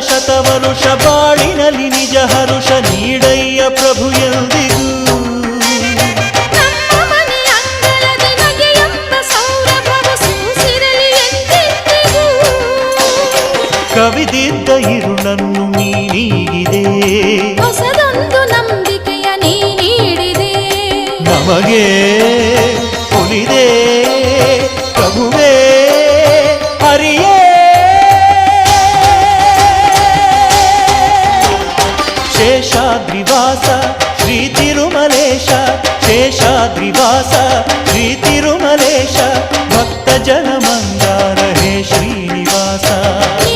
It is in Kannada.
ಶತವರುಷ ಬಾಳಿನಲ್ಲಿ ನಿಜ ಹರುಷ ನೀಡಯ್ಯ ಪ್ರಭು ಎಂದಿಗೂ. ಕವಿದಿದ್ದ ಇರುಳನ್ನು ನೀಡಿದೆ, ಹೊಸದೊಂದು ನಂಬಿಕೆಯ ನೀ ನೀಡಿದೆ, ನಮಗೆ ಉಳಿದೆ ಪ್ರಭುವೇ ಹರಿಯೇ. ಶೇಷಾದ್ರಿವಾಸ